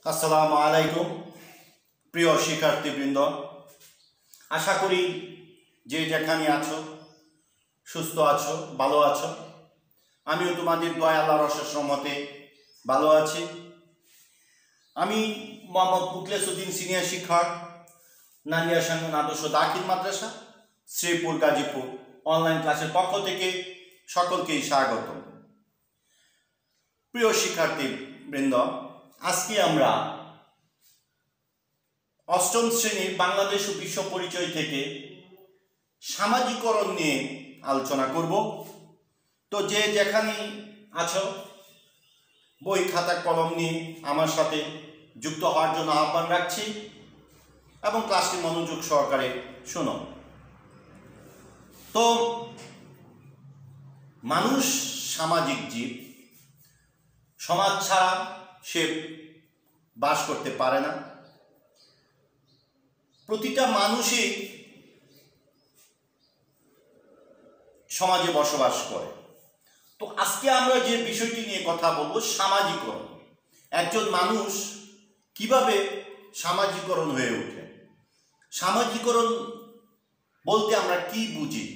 আসসালামু আলাইকুম প্রিয় শিক্ষার্থীবৃন্দ, আশা করি যে যেখানে আছো সুস্থ আছো, ভালো আছো। আমিও তোমাদের দয়া আল্লাহর অশেষ রহমতে ভালো আছি। আমি মোহাম্মদ মুখলেসউদ্দিন, সিনিয়র শিক্ষক, নানিয়া সাংগন আদর্শ দাখিল মাদ্রাসা, শ্রীপুর, গাজীপুর অনলাইন ক্লাসের পক্ষ থেকে সকলকেই স্বাগত। প্রিয় শিক্ষার্থীবৃন্দ, আজকে আমরা অষ্টম শ্রেণীর বাংলাদেশ ও বিশ্ব পরিচয় থেকে সামাজিকরণ নিয়ে আলোচনা করব। তো যে যেখানে আছো বই খাতা কলম নিয়ে আমার সাথে যুক্ত হওয়ার জন্য আহ্বান রাখছি এবং ক্লাসটি মনোযোগ সহকারে শোনো। তো মানুষ সামাজিক জীব, সমাজ ছাড়া সে বাস করতে পারে না। প্রতিটা মানুষই সমাজে বসবাস করে। তো আজকে আমরা যে বিষয়টি নিয়ে কথা বলবো, সামাজিকরণ। একজন মানুষ কিভাবে সামাজিকরণ হয়ে ওঠে, সামাজিকরণ বলতে আমরা কি বুঝি।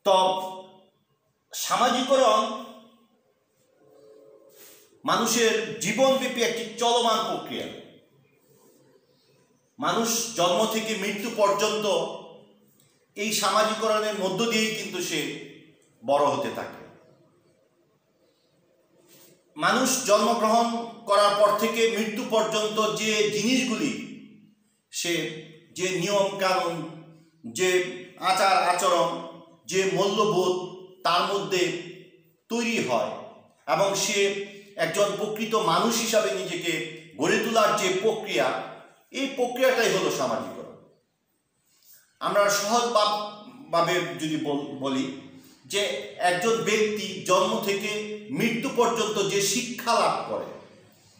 তো সামাজিকরণ মানুষের জীবনব্যাপী একটি চলমান প্রক্রিয়া। মানুষ জন্ম থেকে মৃত্যু পর্যন্ত এই সামাজিকরণের মধ্য দিয়েই কিন্তু সে বড় হতে থাকে। মানুষ জন্মগ্রহণ করার পর থেকে মৃত্যু পর্যন্ত যে জিনিসগুলি, সে যে নিয়ম কানুন, যে আচার আচরণ, যে মূল্যবোধ তার মধ্যে তৈরি হয় এবং সে একজন প্রকৃত মানুষ হিসাবে নিজেকে গড়ে তোলার যে প্রক্রিয়া, এই প্রক্রিয়াটাই হলো সামাজিকরণ। আমরা সহজভাবে যদি বলি যে একজন ব্যক্তি জন্ম থেকে মৃত্যু পর্যন্ত যে শিক্ষা লাভ করে,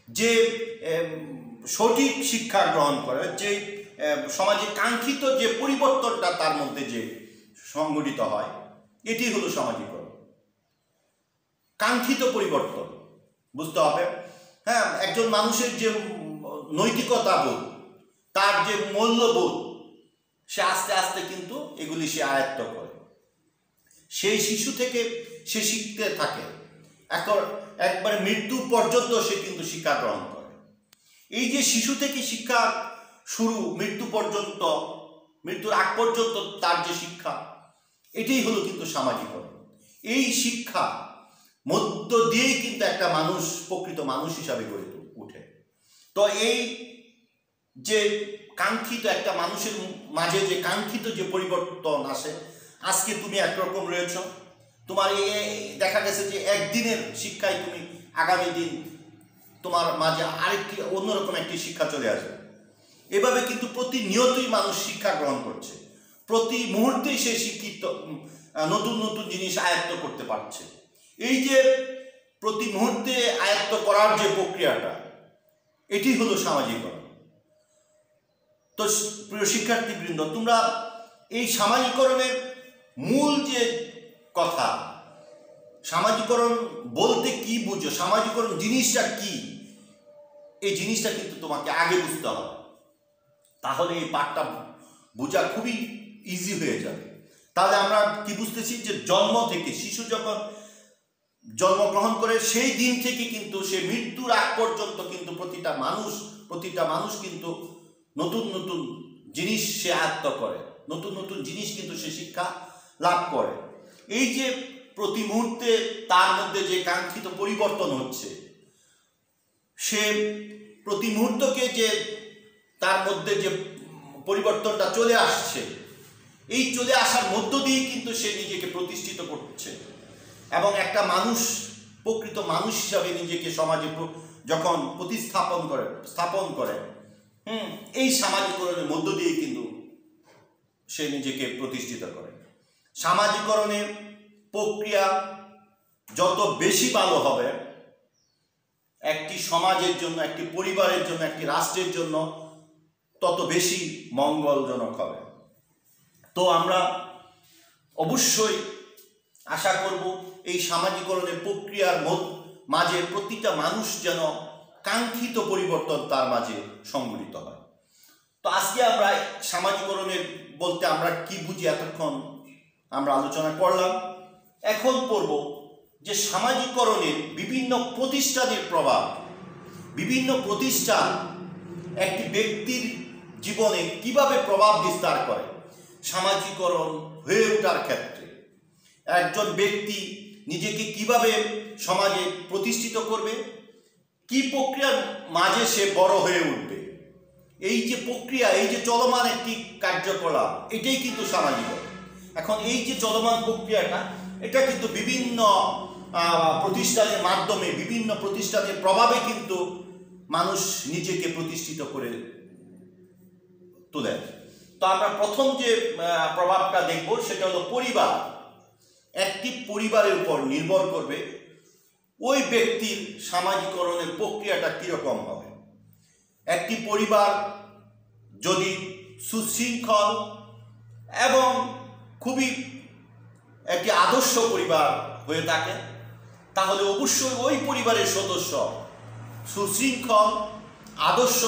যে সঠিক শিক্ষা গ্রহণ করে, যে সমাজে কাঙ্ক্ষিত যে পরিবর্তনটা তার মধ্যে যে সংঘটিত হয়, এটি হলো সামাজিকরণ। কাঙ্ক্ষিত পরিবর্তন বুঝতে হবে। হ্যাঁ, একজন মানুষের যে নৈতিকতা বোধ, তার যে মূল্যবোধ, সে আস্তে আস্তে কিন্তু এগুলি সে আয়ত্ত করে। সেই শিশু থেকে সে শিখতে থাকে, একবারে মৃত্যু পর্যন্ত সে কিন্তু শিক্ষা গ্রহণ করে। এই যে শিশু থেকে শিক্ষা শুরু, মৃত্যু পর্যন্ত, মৃত্যুর আগ পর্যন্ত তার যে শিক্ষা, এটাই হলো কিন্তু সামাজিকরণ। এই শিক্ষা মধ্য দিয়েই কিন্তু একটা মানুষ প্রকৃত মানুষ হিসাবে গড়ে ওঠে। তো এই যে কাঙ্ক্ষিত একটা মানুষের মাঝে যে কাঙ্ক্ষিত যে পরিবর্তন আসে, আজকে তুমি একরকম রয়েছ, তোমার দেখা গেছে যে একদিনের শিক্ষায় তুমি আগামী দিন তোমার মাঝে আরেকটি অন্যরকম একটি শিক্ষা চলে আসবে। এভাবে কিন্তু প্রতিনিয়তই মানুষ শিক্ষা গ্রহণ করছে, প্রতি মুহূর্তেই সে শিক্ষিত নতুন নতুন জিনিস আয়ত্ত করতে পারছে। এই যে প্রতি মুহূর্তে আয়ত্ত করার যে প্রক্রিয়াটা, এটি হলো সামাজিকরণ। তো প্রিয় শিক্ষার্থীবৃন্দ, তোমরা এই সামাজিকরণের মূল যে কথা, সামাজিকরণ বলতে কি বুঝো, সামাজিকরণ জিনিসটা কি, এই জিনিসটা কিন্তু তোমাকে আগে বুঝতে হবে। তাহলে এই পাঠটা বোঝা খুবই ইজি হয়ে যাবে। তাহলে আমরা কি বুঝতেছি যে জন্ম থেকে শিশু যখন জন্মগ্রহণ করে সেই দিন থেকে কিন্তু সে মৃত্যুর আগ পর্যন্ত কিন্তু প্রতিটা মানুষ কিন্তু নতুন নতুন জিনিস সে আয়ত্ত করে, নতুন নতুন জিনিস কিন্তু সে শিক্ষা লাভ করে। এই যে প্রতি মুহূর্তে তার মধ্যে যে কাঙ্ক্ষিত পরিবর্তন হচ্ছে, সে প্রতি মুহূর্তকে যে তার মধ্যে যে পরিবর্তনটা চলে আসছে, এই চলে আসার মধ্য দিয়ে কিন্তু সে নিজেকে প্রতিষ্ঠিত করছে এবং একটা মানুষ, প্রকৃত মানুষ হিসাবে নিজেকে সমাজে যখন স্থাপন করে, এই সামাজিকরণের মধ্য দিয়ে কিন্তু সে নিজেকে প্রতিষ্ঠিত করে। সামাজিকরণের প্রক্রিয়া যত বেশি ভালো হবে, একটি সমাজের জন্য, একটি পরিবারের জন্য, একটি রাষ্ট্রের জন্য তত বেশি মঙ্গলজনক হবে। তো আমরা অবশ্যই আশা করব এই সামাজিকরণের প্রক্রিয়ার মাঝে প্রতিটা মানুষ যেন কাঙ্ক্ষিত পরিবর্তন তার মাঝে সংঘটিত হয়। তো আজকে আমরা সামাজিকরণের বলতে আমরা কি বুঝি এতক্ষণ আমরা আলোচনা করলাম। এখন পড়ব যে সামাজিকরণের বিভিন্ন প্রতিষ্ঠানের প্রভাব। বিভিন্ন প্রতিষ্ঠান একটি ব্যক্তির জীবনে কিভাবে প্রভাব বিস্তার করে সামাজিকরণ হয়ে ওঠার ক্ষেত্রে। একজন ব্যক্তি নিজেকে কিভাবে সমাজে প্রতিষ্ঠিত করবে, কি প্রক্রিয়ার মাঝে সে বড় হয়ে উঠবে, এই যে প্রক্রিয়া, এই যে চলমান একটি কার্যকলাপ, এটাই কিন্তু সামাজিকরণ। এখন এই যে চলমান প্রক্রিয়াটা, এটা কিন্তু বিভিন্ন প্রতিষ্ঠানের মাধ্যমে, বিভিন্ন প্রতিষ্ঠানের প্রভাবে কিন্তু মানুষ নিজেকে প্রতিষ্ঠিত করে তোলে। তো আমরা প্রথম যে প্রভাবটা দেখব সেটা হলো পরিবার। একটি পরিবারের উপর নির্ভর করবে ওই ব্যক্তির সামাজিকরণের প্রক্রিয়াটা কীরকম হবে। একটি পরিবার যদি সুশৃঙ্খল এবং খুবই একটি আদর্শ পরিবার হয়ে থাকে, তাহলে অবশ্যই ওই পরিবারের সদস্য সুশৃঙ্খল আদর্শ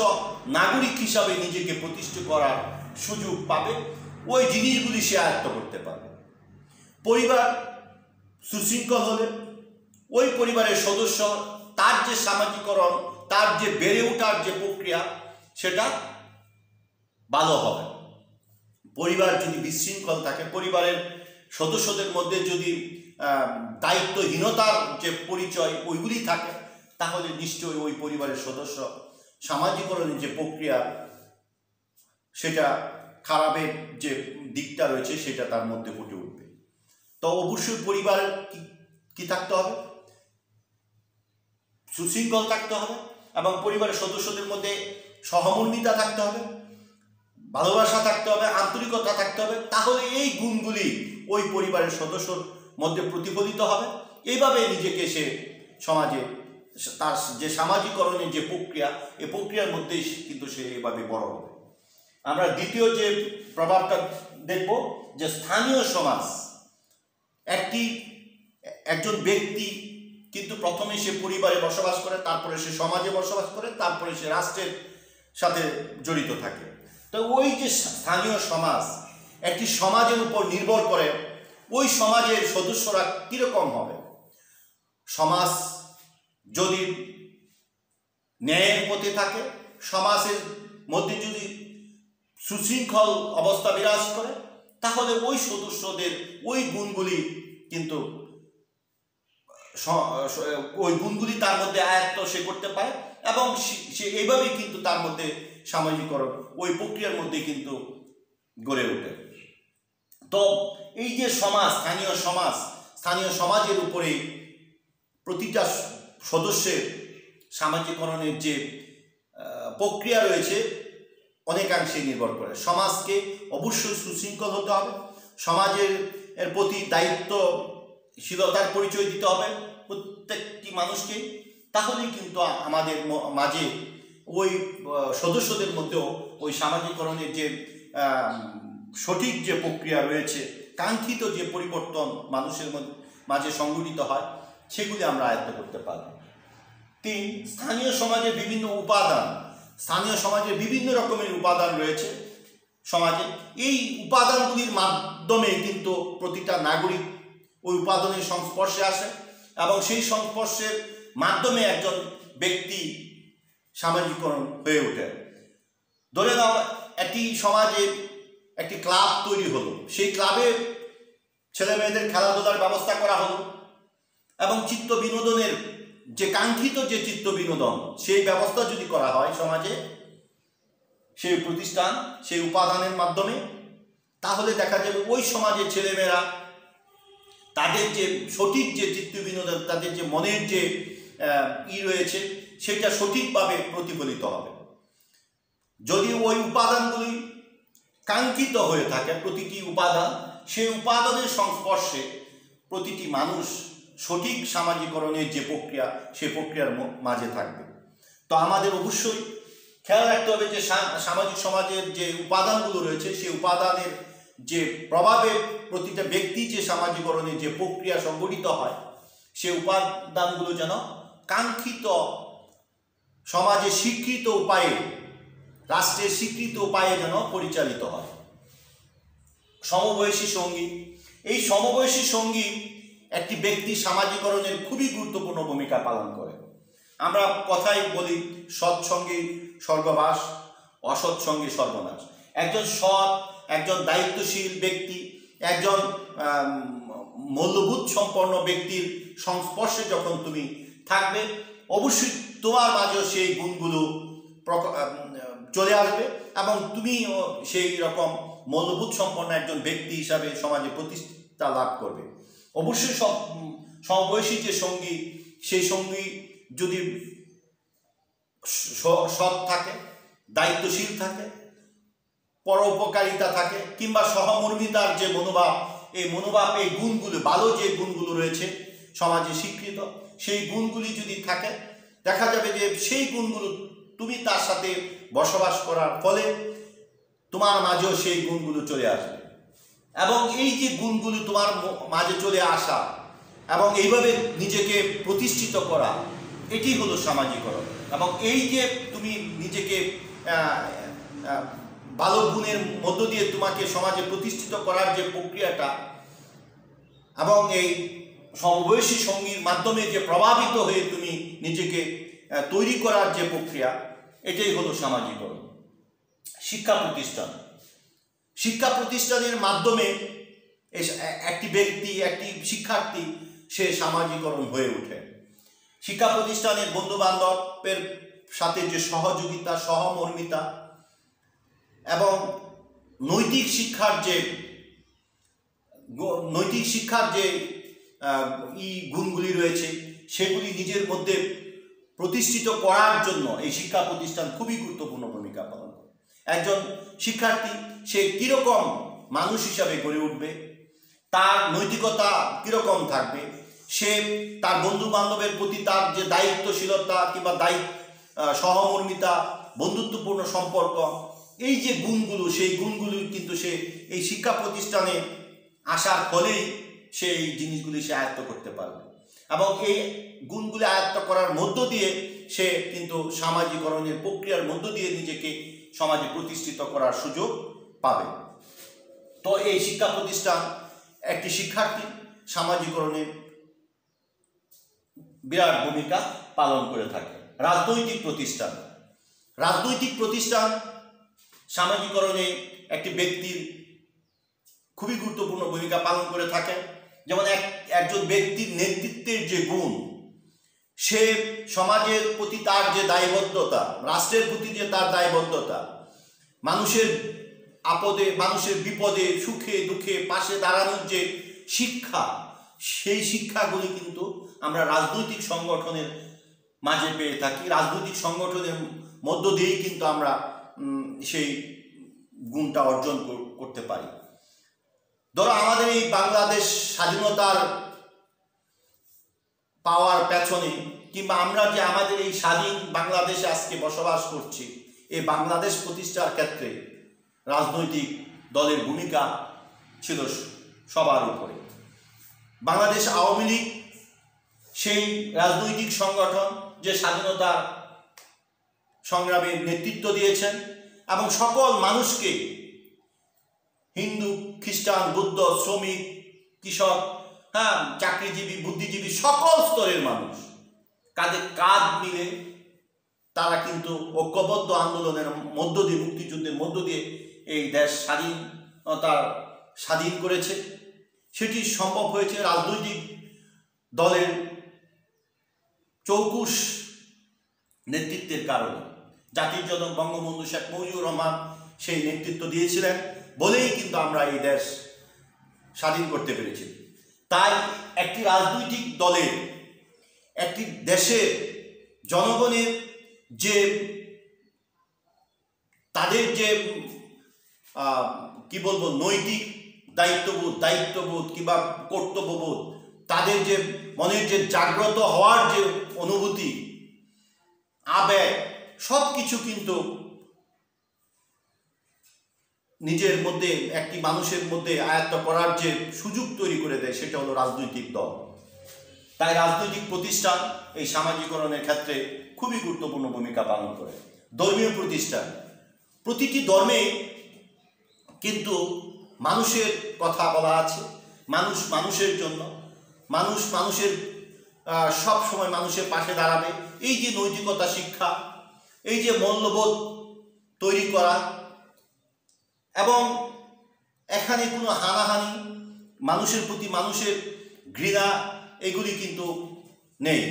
নাগরিক হিসাবে নিজেকে প্রতিষ্ঠিত করার সুযোগ পাবে, ওই জিনিসগুলি সে আয়ত্ত করতে পারবে। পরিবার সুশৃঙ্খল হলে ওই পরিবারের সদস্য তার যে সামাজিকরণ, তার যে বেড়ে ওঠার যে প্রক্রিয়া, সেটা ভালো হবে। পরিবার যদি বিশৃঙ্খল থাকে, পরিবারের সদস্যদের মধ্যে যদি দায়িত্বহীনতার যে পরিচয় ওইগুলি থাকে, তাহলে নিশ্চয়ই ওই পরিবারের সদস্য সামাজিকরণের যে প্রক্রিয়া, সেটা খারাপের যে দিকটা রয়েছে সেটা তার মধ্যে ফুটে উঠবে। তো অবশ্যই পরিবার কি থাকতে হবে, সুশৃঙ্খল থাকতে হবে এবং পরিবারের সদস্যদের মধ্যে সহমর্মিতা থাকতে হবে, ভালোবাসা থাকতে হবে, আন্তরিকতা থাকতে হবে। তাহলে এই গুণগুলি ওই পরিবারের সদস্যর মধ্যে প্রতিফলিত হবে। এইভাবে নিজেকে সে সমাজে তার যে সামাজিকরণের যে প্রক্রিয়া, এই প্রক্রিয়ার মধ্যেই কিন্তু সে এভাবে বড় হবে। আমরা দ্বিতীয় যে প্রভাবটা দেখব যে স্থানীয় সমাজ। একজন ব্যক্তি কিন্তু প্রথমে সে পরিবারে বসবাস করে, তারপরে সে সমাজে বসবাস করে, তারপরে সে রাষ্ট্রের সাথে জড়িত থাকে। তো ওই যে স্থানীয় সমাজ, একটি সমাজের উপর নির্ভর করে ওই সমাজের সদস্যরা কীরকম হবে। সমাজ যদি ন্যায়ের পথে থাকে, সমাজের মধ্যে যদি সুশৃঙ্খল অবস্থা বিরাজ করে, তাহলে ওই সদস্যদের ওই গুণগুলি কিন্তু তার মধ্যে আয়ত্ত সে করতে পারে এবং সে এইভাবেই কিন্তু তার মধ্যে সামাজিকরণ ওই প্রক্রিয়ার মধ্যে কিন্তু গড়ে ওঠে। তো এই যে সমাজ, স্থানীয় সমাজের উপরে প্রতিটা সদস্যের সামাজিকরণের যে প্রক্রিয়া রয়েছে অনেকাংশে নির্ভর করে। সমাজকে অবশ্যই সুশৃঙ্খল হতে হবে, সমাজের প্রতি দায়িত্বশীলতার পরিচয় দিতে হবে প্রত্যেকটি মানুষকে। তাহলেই কিন্তু আমাদের মাঝে ওই সদস্যদের মধ্যেও ওই সামাজিকরণের যে সঠিক যে প্রক্রিয়া রয়েছে, কাঙ্ক্ষিত যে পরিবর্তন মানুষের মাঝে সংঘটিত হয়, সেগুলি আমরা আয়ত্ত করতে পারব। 3, স্থানীয় সমাজের বিভিন্ন উপাদান। স্থানীয় সমাজের বিভিন্ন রকমের উপাদান রয়েছে সমাজে। এই উপাদানগুলির মাধ্যমে কিন্তু প্রতিটা নাগরিক ওই উপাদানের সংস্পর্শে আসে এবং সেই সংস্পর্শের মাধ্যমে একজন ব্যক্তি সামাজিকরণ হয়ে ওঠে। ধরে নাও একটি সমাজে একটি ক্লাব তৈরি হলো, সেই ক্লাবে ছেলে মেয়েদের খেলাধুলার ব্যবস্থা করা হলো এবং চিত্ত বিনোদনের যে কাঙ্ক্ষিত যে চিত্ত বিনোদন, সেই ব্যবস্থা যদি করা হয় সমাজে, সেই প্রতিষ্ঠান, সেই উপাদানের মাধ্যমে, তাহলে দেখা যাবে ওই সমাজের ছেলেমেয়েরা তাদের যে সঠিক যে চিত্ত বিনোদন, তাদের যে মনের যে রয়েছে, সেটা সঠিকভাবে প্রতিফলিত হবে। যদি ওই উপাদানগুলি কাঙ্ক্ষিত হয়ে থাকে, প্রতিটি উপাদান, সেই উপাদানের সংস্পর্শে প্রতিটি মানুষ সঠিক সামাজিকরণের যে প্রক্রিয়া, সেই প্রক্রিয়ার মাঝে থাকবে। তো আমাদের অবশ্যই খেয়াল রাখতে হবে যে সামাজিক সমাজের যে উপাদানগুলো রয়েছে, সেই উপাদানের যে প্রভাবে প্রতিটা ব্যক্তি যে সামাজিকরণের যে প্রক্রিয়া সংঘটিত হয়, সেই উপাদানগুলো যেন কাঙ্ক্ষিত সমাজে স্বীকৃত উপায়ে, রাষ্ট্রের স্বীকৃত উপায়ে যেন পরিচালিত হয়। সমবয়সী সঙ্গী, এই সমবয়সী সঙ্গী একটি ব্যক্তি সামাজিকরণের খুবই গুরুত্বপূর্ণ ভূমিকা পালন করে। আমরা কথাই বলি সৎসঙ্গী স্বর্গবাস, অসৎসঙ্গী সর্বনাশ। একজন সৎ, একজন দায়িত্বশীল ব্যক্তি, একজন মূল্যবোধ সম্পন্ন ব্যক্তির সংস্পর্শে যখন তুমি থাকবে, অবশ্যই তোমার মাঝেও সেই গুণগুলো চলে আসবে এবং তুমিও সেই রকম মূল্যবোধ সম্পন্ন একজন ব্যক্তি হিসাবে সমাজে প্রতিষ্ঠা লাভ করবে। অবশ্যই সমবয়সী যে সঙ্গী, সেই সঙ্গী যদি সৎ থাকে, দায়িত্বশীল থাকে, পরোপকারিতা থাকে, কিংবা সহমর্মিতার যে মনোভাব, এই মনোভাব, এই গুণগুলো, ভালো যে গুণগুলো রয়েছে সমাজে স্বীকৃত, সেই গুণগুলি যদি থাকে, দেখা যাবে যে সেই গুণগুলো তুমি তার সাথে বসবাস করার ফলে তোমার মাঝেও সেই গুণগুলো চলে আসবে। এবং এই যে গুণগুলো তোমার মাঝে চলে আসা এবং এইভাবে নিজেকে প্রতিষ্ঠিত করা, এটি হলো সামাজিকরণ। এবং এই যে তুমি নিজেকে ভালো গুণের মধ্য দিয়ে তোমাকে সমাজে প্রতিষ্ঠিত করার যে প্রক্রিয়াটা এবং এই সমবয়সী সঙ্গীর মাধ্যমে যে প্রভাবিত হয়ে তুমি নিজেকে তৈরি করার যে প্রক্রিয়া, এটাই হলো সামাজিকরণ। শিক্ষা প্রতিষ্ঠান, শিক্ষা প্রতিষ্ঠানের মাধ্যমে একটি ব্যক্তি, একটি শিক্ষার্থী সে সামাজিকরণ হয়ে ওঠে। শিক্ষা প্রতিষ্ঠানের বন্ধু বান্ধবের সাথে যে সহযোগিতা, সহমর্মিতা এবং নৈতিক শিক্ষার যে গুণগুলি রয়েছে, সেগুলি নিজের মধ্যে প্রতিষ্ঠিত করার জন্য এই শিক্ষা প্রতিষ্ঠান খুবই গুরুত্বপূর্ণ ভূমিকা পালন করে। একজন শিক্ষার্থী সে কীরকম মানুষ হিসাবে গড়ে উঠবে, তার নৈতিকতা কীরকম থাকবে, সে তার বন্ধু বান্ধবের প্রতি তার যে দায়িত্বশীলতা কিংবা সহমর্মিতা, বন্ধুত্বপূর্ণ সম্পর্ক, এই যে গুণগুলো, সেই গুণগুলো কিন্তু সে এই শিক্ষা প্রতিষ্ঠানে আসার ফলেই সে এই জিনিসগুলি সে আয়ত্ত করতে পারবে। এবং এই গুণগুলি আয়ত্ত করার মধ্য দিয়ে সে কিন্তু সামাজিকরণের প্রক্রিয়ার মধ্য দিয়ে নিজেকে সমাজে প্রতিষ্ঠিত করার সুযোগ পাবে। তো এই শিক্ষা প্রতিষ্ঠান একটি শিক্ষার্থী সামাজিকরণের বিরাট ভূমিকা পালন করে থাকে। রাজনৈতিক প্রতিষ্ঠান, রাজনৈতিক প্রতিষ্ঠান সামাজিকরণে একটি ব্যক্তির খুবই গুরুত্বপূর্ণ ভূমিকা পালন করে থাকে। যেমন একজন ব্যক্তির নেতৃত্বের যে গুণ, সে সমাজের প্রতি তার যে দায়বদ্ধতা, রাষ্ট্রের প্রতি যে তার দায়বদ্ধতা, মানুষের আপদে, মানুষের বিপদে, সুখে দুঃখে পাশে দাঁড়ানোর যে শিক্ষা, সেই শিক্ষাগুলি কিন্তু আমরা রাজনৈতিক সংগঠনের মাঝে পেয়ে থাকি। রাজনৈতিক সংগঠনের মধ্য দিয়েই কিন্তু আমরা সেই গুণটা অর্জন করতে পারি। ধরো আমাদের এই বাংলাদেশ স্বাধীনতার পাওয়ার পেছনে, কিংবা আমরা যে আমাদের এই স্বাধীন বাংলাদেশে আজকে বসবাস করছি, এই বাংলাদেশ প্রতিষ্ঠার ক্ষেত্রে রাজনৈতিক দলের ভূমিকা ছিল সবার উপরে। বাংলাদেশ আওয়ামী লীগ সেই রাজনৈতিক সংগঠন যে স্বাধীনতা সংগ্রামের নেতৃত্ব দিয়েছেন এবং সকল মানুষকে, হিন্দু, খ্রিস্টান, বৌদ্ধ, শ্রমিক, কৃষক, চাকরিজীবী, বুদ্ধিজীবী, সকল স্তরের মানুষ কাঁধে কাঁধ মিলে তারা কিন্তু ঐক্যবদ্ধ আন্দোলনের মধ্য দিয়ে, মুক্তিযুদ্ধের মধ্য দিয়ে এই দেশ স্বাধীন করেছে। সেটি সম্ভব হয়েছে রাজনৈতিক দলের চৌকুশ নেতৃত্বের কারণে। জাতির জনক বঙ্গবন্ধু শেখ মুজিবুর রহমান সেই নেতৃত্ব দিয়েছিলেন বলেই কিন্তু আমরা এই দেশ স্বাধীন করতে পেরেছি। তাই একটি রাজনৈতিক দলের, একটি দেশের জনগণের যে তাদের যে কি বলবো, নৈতিক দায়িত্ববোধ কিংবা কর্তব্যবোধ, তাদের যে মনের যে জাগ্রত হওয়ার যে অনুভূতি, আবেগ, সব কিছু কিন্তু নিজের মধ্যে, একটি মানুষের মধ্যে আয়ত্ত করার যে সুযোগ তৈরি করে দেয়, সেটা হলো রাজনৈতিক দল। তাই রাজনৈতিক প্রতিষ্ঠান এই সামাজিকরণের ক্ষেত্রে খুবই গুরুত্বপূর্ণ ভূমিকা পালন করে। ধর্মীয় প্রতিষ্ঠান, প্রতিটি ধর্মে কিন্তু মানুষের কথা বলা আছে, মানুষ মানুষের জন্য, মানুষ মানুষের সব সময় মানুষের পাশে দাঁড়াবে। এই যে নৈতিকতা শিক্ষা, এই যে মূল্যবোধ তৈরি করা, এবং এখানে কোনো হানাহানি, মানুষের প্রতি মানুষের ঘৃণা, এগুলি কিন্তু নেই।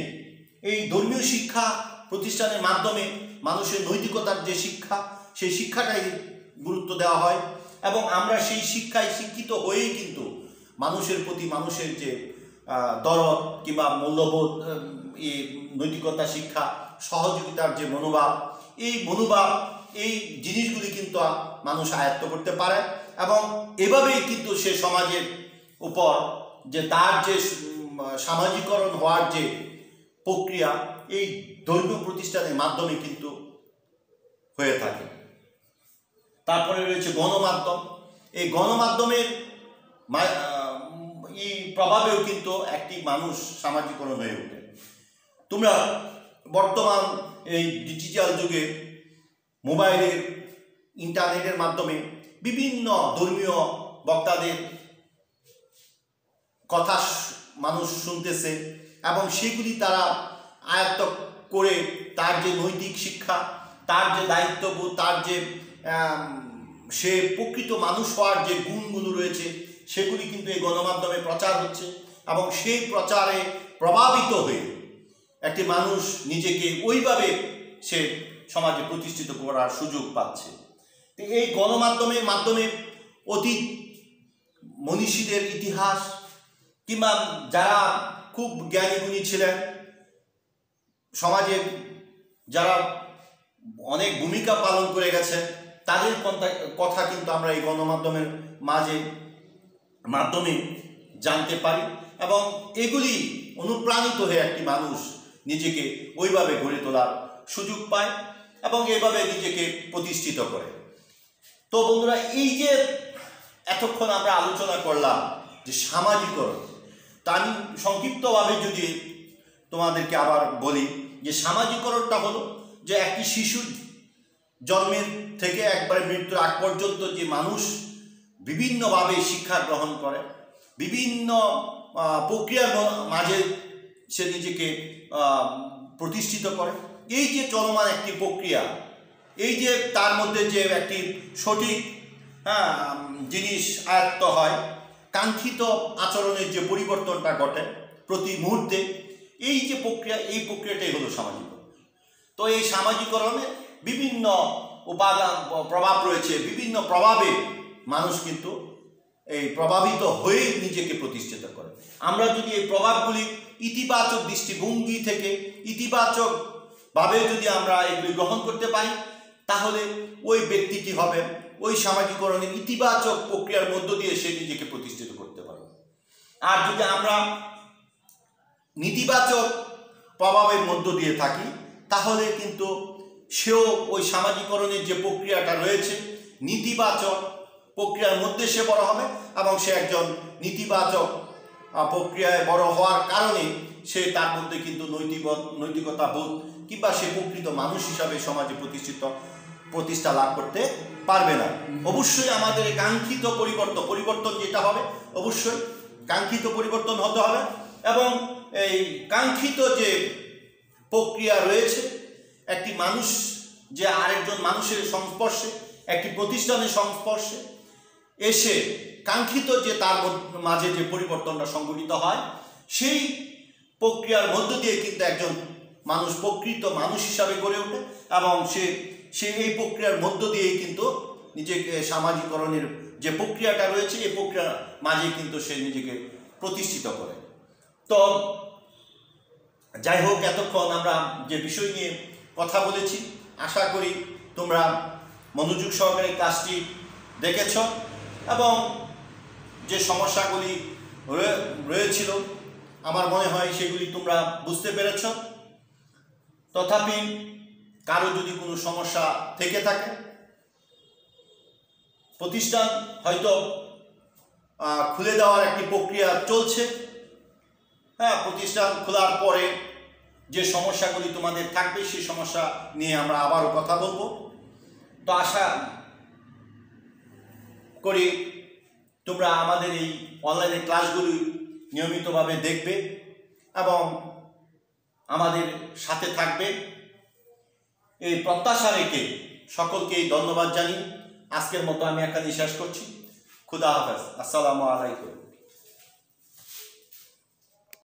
এই ধর্মীয় শিক্ষা প্রতিষ্ঠানের মাধ্যমে মানুষের নৈতিকতার যে শিক্ষা, সেই শিক্ষাটাই গুরুত্ব দেওয়া হয়, এবং আমরা সেই শিক্ষায় শিক্ষিত হয়েই কিন্তু মানুষের প্রতি মানুষের যে দরদ কিংবা মূল্যবোধ, এই নৈতিকতা শিক্ষা, সহযোগিতার যে মনোভাব, এই মনোভাব, এই জিনিসগুলি কিন্তু মানুষ আয়ত্ত করতে পারে, এবং এভাবেই কিন্তু সে সমাজের উপর যে তার যে সামাজিকরণ হওয়ার যে প্রক্রিয়া, এই ধর্মীয় প্রতিষ্ঠানের মাধ্যমে কিন্তু হয়ে থাকে। তারপরে রয়েছে গণমাধ্যম। এই গণমাধ্যমের এই প্রভাবেও কিন্তু একটি মানুষ সামাজিকরণ হয়ে ওঠে। তোমরা বর্তমান এই ডিজিটাল যুগে মোবাইলের, ইন্টারনেটের মাধ্যমে বিভিন্ন ধর্মীয় বক্তাদের কথা মানুষ শুনতেছে, এবং সেগুলি তারা আয়ত্ত করে তার যে নৈতিক শিক্ষা, তার যে দায়িত্ববোধ, তার যে সে প্রকৃত মানুষ হওয়ার যে গুণগুলো রয়েছে, সেগুলি কিন্তু এই গণমাধ্যমে প্রচার হচ্ছে, এবং সেই প্রচারে প্রভাবিত হয়ে একটি মানুষ নিজেকে ওইভাবে সে সমাজে প্রতিষ্ঠিত করার সুযোগ পাচ্ছে। এই গণমাধ্যমের মাধ্যমে অতীত মনীষীদের ইতিহাস, কিংবা যারা খুব জ্ঞানী গুণী ছিলেন, সমাজে যারা অনেক ভূমিকা পালন করে গেছেন, তাদের কথা কিন্তু আমরা এই গণমাধ্যমের মাধ্যমে জানতে পারি, এবং এগুলি অনুপ্রাণিত হয়ে একটি মানুষ নিজেকে ওইভাবে গড়ে তোলার সুযোগ পায়, এবং এইভাবে নিজেকে প্রতিষ্ঠিত করে। তো বন্ধুরা, এই যে এতক্ষণ আমরা আলোচনা করলাম যে সামাজিকরণ, তা আমি সংক্ষিপ্তভাবে যদি তোমাদেরকে আবার বলি যে সামাজিকরণটা হলো যে একটি শিশুর জন্মের থেকে একবারে মৃত্যুর আগ পর্যন্ত যে মানুষ বিভিন্নভাবে শিক্ষা গ্রহণ করে, বিভিন্ন প্রক্রিয়ার মাঝে সে নিজেকে প্রতিষ্ঠিত করে। এই যে চলমান একটি প্রক্রিয়া, এই যে তার মধ্যে যে একটি সঠিক জিনিস আয়ত্ত হয়, কাঙ্ক্ষিত আচরণের যে পরিবর্তনটা ঘটে প্রতি মুহূর্তে, এই যে প্রক্রিয়া, এই প্রক্রিয়াটাই হলো সামাজিকরণ। তো এই সামাজিকরণে বিভিন্ন উপাদান প্রভাব রয়েছে, বিভিন্ন প্রভাবে মানুষ কিন্তু এই প্রভাবিত হয়ে নিজেকে প্রতিষ্ঠিত করে। আমরা যদি এই প্রভাবগুলি ইতিবাচক দৃষ্টিভঙ্গি থেকে ইতিবাচকভাবে যদি আমরা এগুলি গ্রহণ করতে পারি, তাহলে ওই ব্যক্তিটি হবে ওই সামাজিকরণের ইতিবাচক প্রক্রিয়ার মধ্য দিয়ে সে নিজেকে প্রতিষ্ঠিত করতে পারবে। আর যদি আমরা নেতিবাচক প্রভাবের মধ্য দিয়ে থাকি, তাহলে কিন্তু সেও ওই সামাজিকরণের যে প্রক্রিয়াটা রয়েছে, নেতিবাচক প্রক্রিয়ার মধ্যে সে বড় হবে, এবং সে একজন নেতিবাচক প্রক্রিয়ায় বড় হওয়ার কারণে সে তার মধ্যে কিন্তু নৈতিকতা বোধ কিংবা সে প্রকৃত মানুষ হিসাবে সমাজে প্রতিষ্ঠা লাভ করতে পারবে না। অবশ্যই আমাদের কাঙ্ক্ষিত পরিবর্তন যেটা হবে, অবশ্যই কাঙ্ক্ষিত পরিবর্তন হতে হবে, এবং এই কাঙ্ক্ষিত যে প্রক্রিয়া রয়েছে, একটি মানুষ যে আরেকজন মানুষের সংস্পর্শে, একটি প্রতিষ্ঠানের সংস্পর্শে এসে কাঙ্ক্ষিত যে তার মাঝে যে পরিবর্তনটা সংঘটিত হয়, সেই প্রক্রিয়ার মধ্য দিয়ে কিন্তু একজন মানুষ প্রকৃত মানুষ হিসাবে গড়ে ওঠে, এবং সে এই প্রক্রিয়ার মধ্য দিয়েই কিন্তু নিজেকে সামাজিকরণের যে প্রক্রিয়াটা রয়েছে, এই প্রক্রিয়ার মাঝে কিন্তু সে নিজেকে প্রতিষ্ঠিত করে। তো যাই হোক, এতক্ষণ আমরা যে বিষয় নিয়ে কথা বলেছি, আশা করি তোমরা মনোযোগ সহকারে ক্লাসটি দেখেছ, এবং যে সমস্যাগুলি রয়েছিল আমার মনে হয় সেগুলি তোমরা বুঝতে পেরেছ। তথাপি কারো যদি কোনো সমস্যা থেকে থাকে, প্রতিষ্ঠান হয়তো খুলে দেওয়ার একটি প্রক্রিয়া চলছে, হ্যাঁ, প্রতিষ্ঠান খোলার পরে যে সমস্যাগুলি তোমাদের থাকবে সেই সমস্যা নিয়ে আমরা আবারও কথা বলবো। তো আশা করি তোমরা আমাদের এই অনলাইনে ক্লাসগুলি নিয়মিতভাবে দেখবে এবং আমাদের সাথে থাকবে, এই প্রত্যাশা রেখে সকলকেই ধন্যবাদ জানি আজকের মতো আমি এখানেই শেষ করছি। খুদা হাফেজ। আসসালামু আলাইকুম।